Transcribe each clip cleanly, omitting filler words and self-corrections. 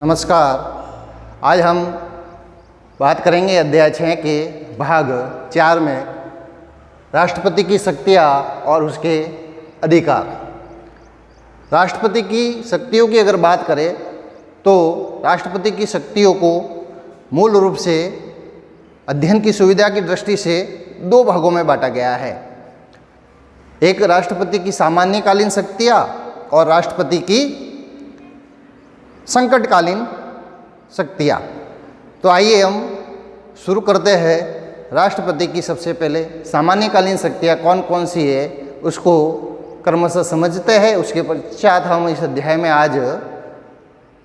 नमस्कार। आज हम बात करेंगे अध्याय 6 के भाग 4 में राष्ट्रपति की शक्तियाँ और उसके अधिकार। राष्ट्रपति की शक्तियों की अगर बात करें तो राष्ट्रपति की शक्तियों को मूल रूप से अध्ययन की सुविधा की दृष्टि से दो भागों में बांटा गया है। एक राष्ट्रपति की सामान्यकालीन शक्तियाँ और राष्ट्रपति की संकटकालीन शक्तियाँ। तो आइए हम शुरू करते हैं। राष्ट्रपति की सबसे पहले सामान्यकालीन शक्तियाँ कौन कौन सी है उसको क्रमशः समझते हैं। उसके पश्चात हम इस अध्याय में आज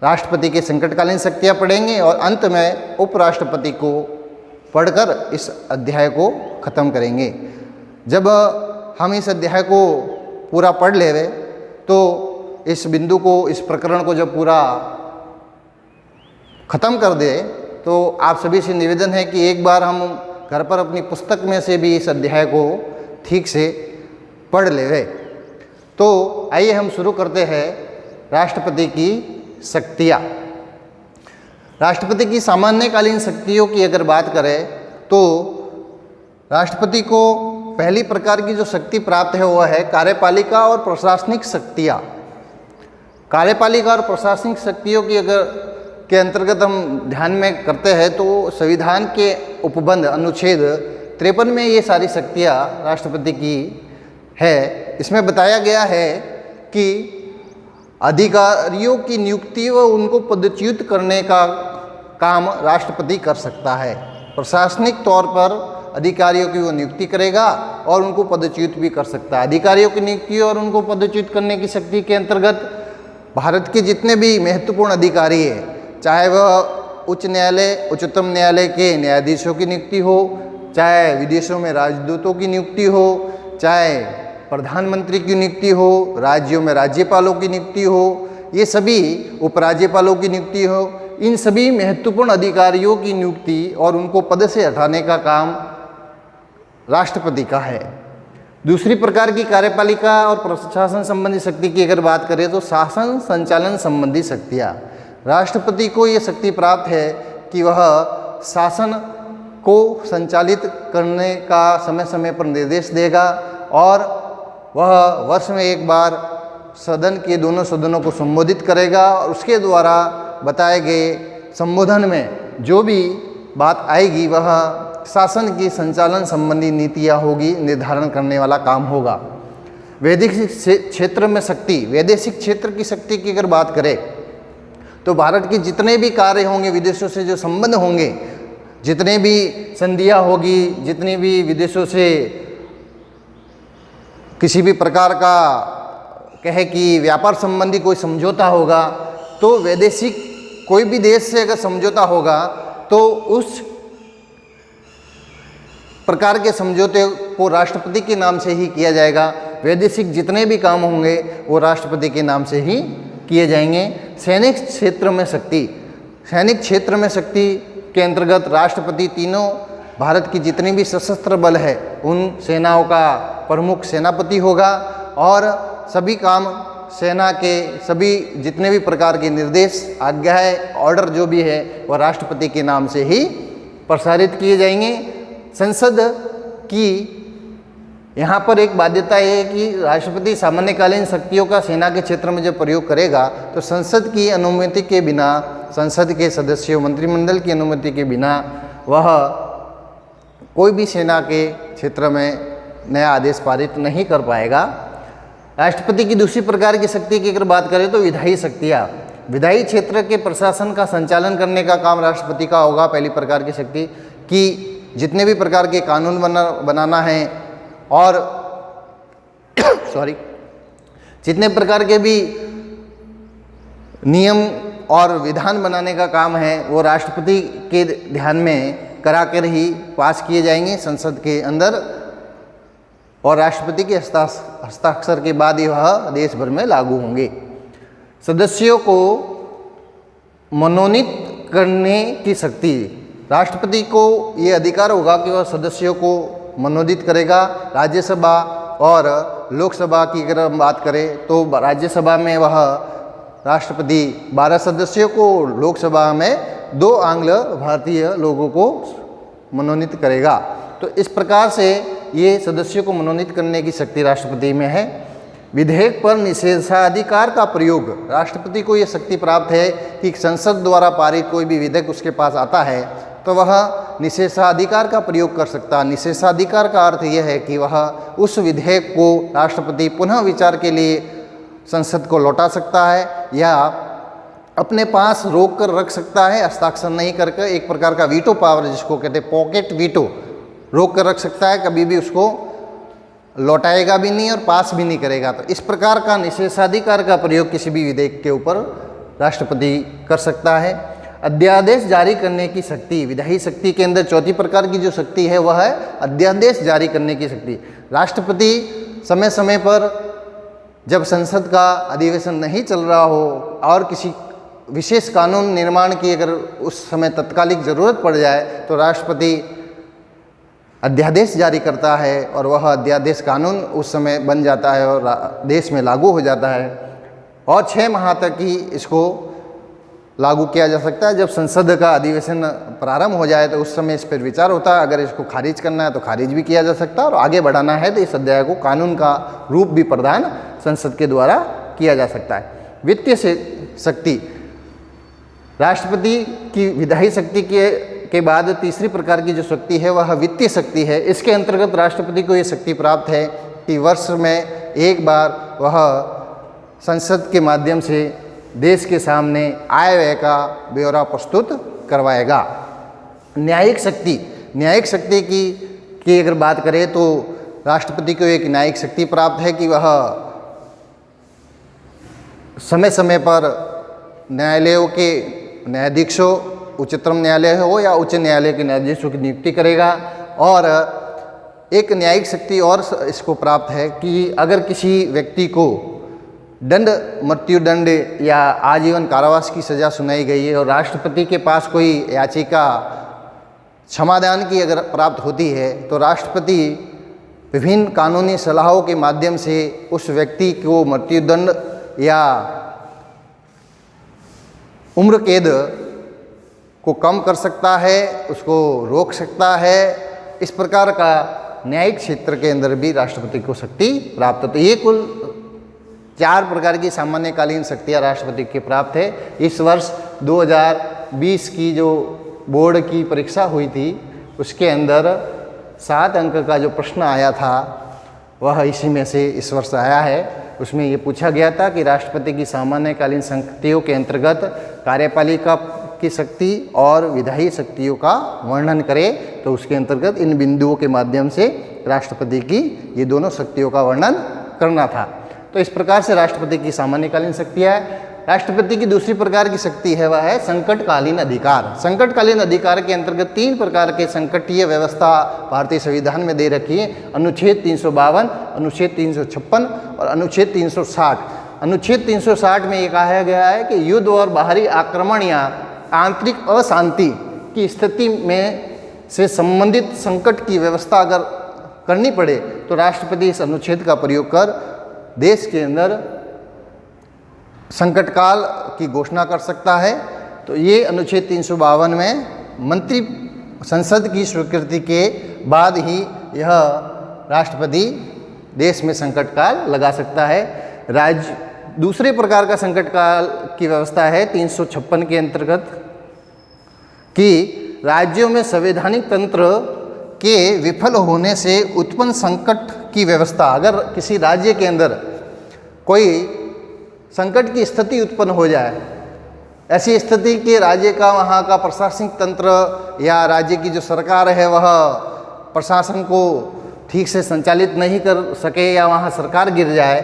राष्ट्रपति की संकटकालीन शक्तियाँ पढ़ेंगे और अंत में उपराष्ट्रपति को पढ़कर इस अध्याय को ख़त्म करेंगे। जब हम इस अध्याय को पूरा पढ़ लेंगे तो इस बिंदु को, इस प्रकरण को जब पूरा ख़त्म कर दे तो आप सभी से निवेदन है कि एक बार हम घर पर अपनी पुस्तक में से भी इस अध्याय को ठीक से पढ़ लेंगे। तो आइए हम शुरू करते हैं राष्ट्रपति की शक्तियाँ। राष्ट्रपति की सामान्यकालीन शक्तियों की अगर बात करें तो राष्ट्रपति को पहली प्रकार की जो शक्ति प्राप्त है वह है कार्यपालिका और प्रशासनिक शक्तियाँ। कार्यपालिका और प्रशासनिक शक्तियों की अगर के अंतर्गत हम ध्यान में करते हैं तो संविधान के उपबंध अनुच्छेद 53 में ये सारी शक्तियाँ राष्ट्रपति की है। इसमें बताया गया है कि अधिकारियों की नियुक्ति व उनको पदच्युत करने का काम राष्ट्रपति कर सकता है। प्रशासनिक तौर पर अधिकारियों की वो नियुक्ति करेगा और उनको पदच्युत भी कर सकता है। अधिकारियों की नियुक्ति और उनको पदच्युत करने की शक्ति के अंतर्गत भारत के जितने भी महत्वपूर्ण अधिकारी हैं, चाहे वह उच्च न्यायालय, उच्चतम न्यायालय के न्यायाधीशों की नियुक्ति हो, चाहे विदेशों में राजदूतों की नियुक्ति हो, चाहे प्रधानमंत्री की नियुक्ति हो, राज्यों में राज्यपालों की नियुक्ति हो, ये सभी उपराज्यपालों की नियुक्ति हो, इन सभी महत्वपूर्ण अधिकारियों की नियुक्ति और उनको पद से हटाने का काम राष्ट्रपति का है। दूसरी प्रकार की कार्यपालिका और प्रशासन संबंधी शक्ति की अगर बात करें तो शासन संचालन संबंधी शक्तियाँ। राष्ट्रपति को ये शक्ति प्राप्त है कि वह शासन को संचालित करने का समय समय पर निर्देश देगा और वह वर्ष में एक बार सदन के दोनों सदनों को संबोधित करेगा और उसके द्वारा बताए गए संबोधन में जो भी बात आएगी वह शासन की संचालन संबंधी नीतियाँ होगी, निर्धारण करने वाला काम होगा। वैदेशिक क्षेत्र में शक्ति, वैदेशिक क्षेत्र की शक्ति की अगर बात करें तो भारत के जितने भी कार्य होंगे, विदेशों से जो संबंध होंगे, जितने भी संधियाँ होगी, जितनी भी विदेशों से किसी भी प्रकार का कहे कि व्यापार संबंधी कोई समझौता होगा तो वैदेशिक कोई भी देश से अगर समझौता होगा तो उस प्रकार के समझौते को राष्ट्रपति के नाम से ही किया जाएगा। वैदेशिक जितने भी काम होंगे वो राष्ट्रपति के नाम से ही किए जाएंगे। सैनिक क्षेत्र में शक्ति, सैनिक क्षेत्र में शक्ति के अंतर्गत राष्ट्रपति तीनों भारत की जितनी भी सशस्त्र बल है उन सेनाओं का प्रमुख सेनापति होगा और सभी काम सेना के सभी जितने भी प्रकार के निर्देश, आज्ञाएं, ऑर्डर जो भी है वह राष्ट्रपति के नाम से ही प्रसारित किए जाएंगे। संसद की यहाँ पर एक बाध्यता है कि राष्ट्रपति सामान्यकालीन शक्तियों का सेना के क्षेत्र में जब प्रयोग करेगा तो संसद की अनुमति के बिना, संसद के सदस्यों, मंत्रिमंडल की अनुमति के बिना वह कोई भी सेना के क्षेत्र में नया आदेश पारित नहीं कर पाएगा। राष्ट्रपति की दूसरी प्रकार की शक्ति की अगर बात करें तो विधायी शक्तियाँ। विधायी क्षेत्र के प्रशासन का संचालन करने का काम राष्ट्रपति का होगा। पहली प्रकार की शक्ति कि जितने भी प्रकार के कानून बनाना है और जितने प्रकार के भी नियम और विधान बनाने का काम है वो राष्ट्रपति के ध्यान में करा कर ही पास किए जाएंगे संसद के अंदर और राष्ट्रपति के हस्ताक्षर के बाद ही वह देश भर में लागू होंगे। सदस्यों को मनोनीत करने की शक्ति, राष्ट्रपति को ये अधिकार होगा कि वह सदस्यों को मनोनीत करेगा। राज्यसभा और लोकसभा की अगर हम बात करें तो राज्यसभा में वह राष्ट्रपति 12 सदस्यों को, लोकसभा में 2 आंग्ल भारतीय लोगों को मनोनीत करेगा। तो इस प्रकार से ये सदस्यों को मनोनीत करने की शक्ति राष्ट्रपति में है। विधेयक पर निषेधाधिकार का प्रयोग, राष्ट्रपति को ये शक्ति प्राप्त है कि संसद द्वारा पारित कोई भी विधेयक उसके पास आता है तो वह निषेधाधिकार का प्रयोग कर सकता है। निषेधाधिकार का अर्थ यह है कि वह उस विधेयक को राष्ट्रपति पुनः विचार के लिए संसद को लौटा सकता है या अपने पास रोक कर रख सकता है, हस्ताक्षर नहीं करके। एक प्रकार का वीटो पावर जिसको कहते हैं पॉकेट वीटो, रोक कर रख सकता है, कभी भी उसको लौटाएगा भी नहीं और पास भी नहीं करेगा। तो इस प्रकार का निषेधाधिकार का प्रयोग किसी भी विधेयक के ऊपर राष्ट्रपति कर सकता है। अध्यादेश जारी करने की शक्ति, विधायी शक्ति के अंदर चौथी प्रकार की जो शक्ति है वह है अध्यादेश जारी करने की शक्ति। राष्ट्रपति समय समय पर जब संसद का अधिवेशन नहीं चल रहा हो और किसी विशेष कानून निर्माण की अगर उस समय तत्कालिक ज़रूरत पड़ जाए तो राष्ट्रपति अध्यादेश जारी करता है और वह अध्यादेश कानून उस समय बन जाता है और देश में लागू हो जाता है और 6 माह तक ही इसको लागू किया जा सकता है। जब संसद का अधिवेशन प्रारंभ हो जाए तो उस समय इस पर विचार होता है। अगर इसको खारिज करना है तो खारिज भी किया जा सकता है और आगे बढ़ाना है तो इस अध्याय को कानून का रूप भी प्रदान संसद के द्वारा किया जा सकता है। वित्तीय शक्ति, राष्ट्रपति की विधायी शक्ति के बाद तीसरी प्रकार की जो शक्ति है वह वित्तीय शक्ति है। इसके अंतर्गत राष्ट्रपति को ये शक्ति प्राप्त है कि वर्ष में एक बार वह संसद के माध्यम से देश के सामने आय व्यय का ब्यौरा प्रस्तुत करवाएगा। न्यायिक शक्ति, न्यायिक शक्ति की अगर बात करें तो राष्ट्रपति को एक न्यायिक शक्ति प्राप्त है कि वह समय समय पर न्यायालयों के न्यायाधीशों, उच्चतम न्यायालय हो या उच्च न्यायालय के न्यायाधीशों की नियुक्ति करेगा। और एक न्यायिक शक्ति और इसको प्राप्त है कि अगर किसी व्यक्ति को दंड, मृत्युदंड या आजीवन कारावास की सज़ा सुनाई गई है और राष्ट्रपति के पास कोई याचिका क्षमादान की अगर प्राप्त होती है तो राष्ट्रपति विभिन्न कानूनी सलाहों के माध्यम से उस व्यक्ति को मृत्युदंड या उम्र कैद को कम कर सकता है, उसको रोक सकता है। इस प्रकार का न्यायिक क्षेत्र के अंदर भी राष्ट्रपति को शक्ति प्राप्त है। तो ये कुल 4 प्रकार की सामान्यकालीन शक्तियाँ राष्ट्रपति के प्राप्त है। इस वर्ष 2020 की जो बोर्ड की परीक्षा हुई थी उसके अंदर 7 अंक का जो प्रश्न आया था वह इसी में से इस वर्ष आया है। उसमें ये पूछा गया था कि राष्ट्रपति की सामान्यकालीन शक्तियों के अंतर्गत कार्यपालिका की शक्ति और विधायी शक्तियों का वर्णन करें। तो उसके अंतर्गत इन बिंदुओं के माध्यम से राष्ट्रपति की ये दोनों शक्तियों का वर्णन करना था। तो इस प्रकार से राष्ट्रपति की सामान्यकालीन शक्तियाँ है। राष्ट्रपति की दूसरी प्रकार की शक्ति है वह है संकटकालीन अधिकार। संकटकालीन अधिकार के अंतर्गत 3 प्रकार के संकटीय व्यवस्था भारतीय संविधान में दे रखी है। अनुच्छेद 352, अनुच्छेद 356 और अनुच्छेद 360। अनुच्छेद 360 में ये कहा गया है कि युद्ध और बाहरी आक्रमण या आंतरिक अशांति की स्थिति में से संबंधित संकट की व्यवस्था अगर करनी पड़े तो राष्ट्रपति इस अनुच्छेद का प्रयोग कर देश के अंदर संकट काल की घोषणा कर सकता है। तो ये अनुच्छेद 352 में मंत्री संसद की स्वीकृति के बाद ही यह राष्ट्रपति देश में संकट काल लगा सकता है। राज्य दूसरे प्रकार का संकट काल की व्यवस्था है 356 के अंतर्गत कि राज्यों में संवैधानिक तंत्र के विफल होने से उत्पन्न संकट की व्यवस्था। अगर किसी राज्य के अंदर कोई संकट की स्थिति उत्पन्न हो जाए, ऐसी स्थिति के राज्य का वहाँ का प्रशासनिक तंत्र या राज्य की जो सरकार है वह प्रशासन को ठीक से संचालित नहीं कर सके या वहाँ सरकार गिर जाए,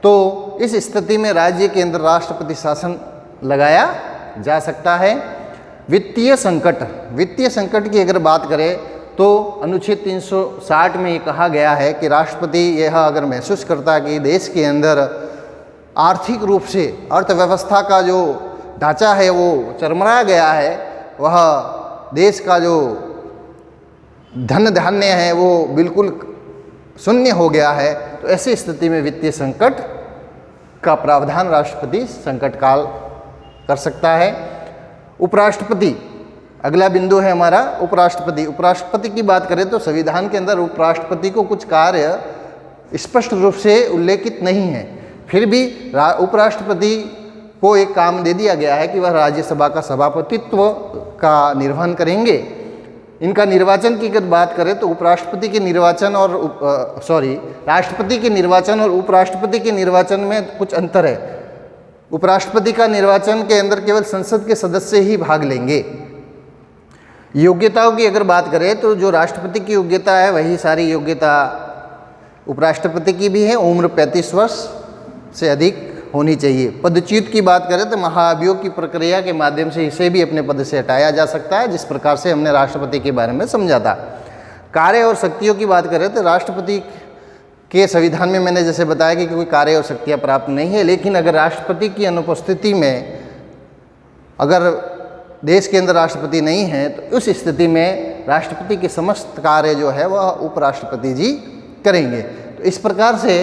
तो इस स्थिति में राज्य के अंदर राष्ट्रपति शासन लगाया जा सकता है। वित्तीय संकट, वित्तीय संकट की अगर बात करें तो अनुच्छेद 360 में ये कहा गया है कि राष्ट्रपति यह अगर महसूस करता है कि देश के अंदर आर्थिक रूप से अर्थव्यवस्था का जो ढांचा है वो चरमरा गया है, वह देश का जो धन धान्य है वो बिल्कुल शून्य हो गया है, तो ऐसी स्थिति में वित्तीय संकट का प्रावधान राष्ट्रपति संकट काल कर सकता है। उपराष्ट्रपति, अगला बिंदु है हमारा उपराष्ट्रपति। उपराष्ट्रपति की बात करें तो संविधान के अंदर उपराष्ट्रपति को कुछ कार्य स्पष्ट रूप से उल्लेखित नहीं है, फिर भी उपराष्ट्रपति को एक काम दे दिया गया है कि वह राज्यसभा का सभापतित्व का निर्वहन करेंगे। इनका निर्वाचन की अगर बात करें तो उपराष्ट्रपति के निर्वाचन और राष्ट्रपति के निर्वाचन और उपराष्ट्रपति के निर्वाचन में कुछ अंतर है। उपराष्ट्रपति का निर्वाचन के अंदर केवल संसद के सदस्य ही भाग लेंगे। योग्यताओं की अगर बात करें तो जो राष्ट्रपति की योग्यता है वही सारी योग्यता उपराष्ट्रपति की भी है। उम्र 35 वर्ष से अधिक होनी चाहिए। पदच्युत की बात करें तो महाभियोग की प्रक्रिया के माध्यम से इसे भी अपने पद से हटाया जा सकता है, जिस प्रकार से हमने राष्ट्रपति के बारे में समझा था। कार्य और शक्तियों की बात करें तो राष्ट्रपति के संविधान में मैंने जैसे बताया कि कोई कार्य और शक्तियाँ प्राप्त नहीं है, लेकिन अगर राष्ट्रपति की अनुपस्थिति में अगर देश के अंदर राष्ट्रपति नहीं है तो उस स्थिति में राष्ट्रपति के समस्त कार्य जो है वह उपराष्ट्रपति जी करेंगे। तो इस प्रकार से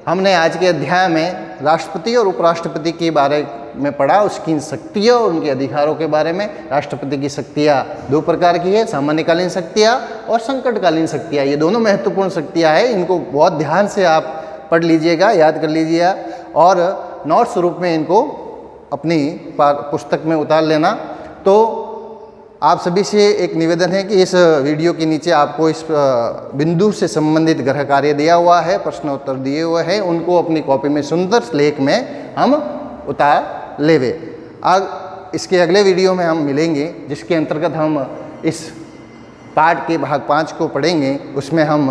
हमने आज के अध्याय में राष्ट्रपति और उपराष्ट्रपति के बारे में पढ़ा, उसकी शक्तियों और उनके अधिकारों के बारे में। राष्ट्रपति की शक्तियाँ दो प्रकार की है, सामान्यकालीन शक्तियाँ और संकटकालीन शक्तियाँ। ये दोनों महत्वपूर्ण शक्तियाँ हैं, इनको बहुत ध्यान से आप पढ़ लीजिएगा, याद कर लीजिएगा और नोट्स स्वरूप में इनको अपनी पुस्तक में उतार लेना। तो आप सभी से एक निवेदन है कि इस वीडियो के नीचे आपको इस बिंदु से संबंधित गृह कार्य दिया हुआ है, प्रश्न उत्तर दिए हुए हैं, उनको अपनी कॉपी में सुंदर लेख में हम उतार लेवे। आज इसके अगले वीडियो में हम मिलेंगे, जिसके अंतर्गत हम इस पाठ के भाग 5 को पढ़ेंगे। उसमें हम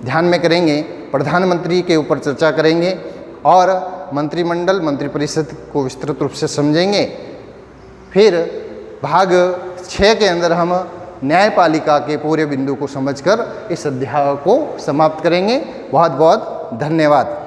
ध्यान में करेंगे प्रधानमंत्री के ऊपर चर्चा करेंगे और मंत्रिमंडल मंत्रिपरिषद को विस्तृत रूप से समझेंगे। फिर भाग 6 के अंदर हम न्यायपालिका के पूरे बिंदु को समझकर इस अध्याय को समाप्त करेंगे। बहुत बहुत धन्यवाद।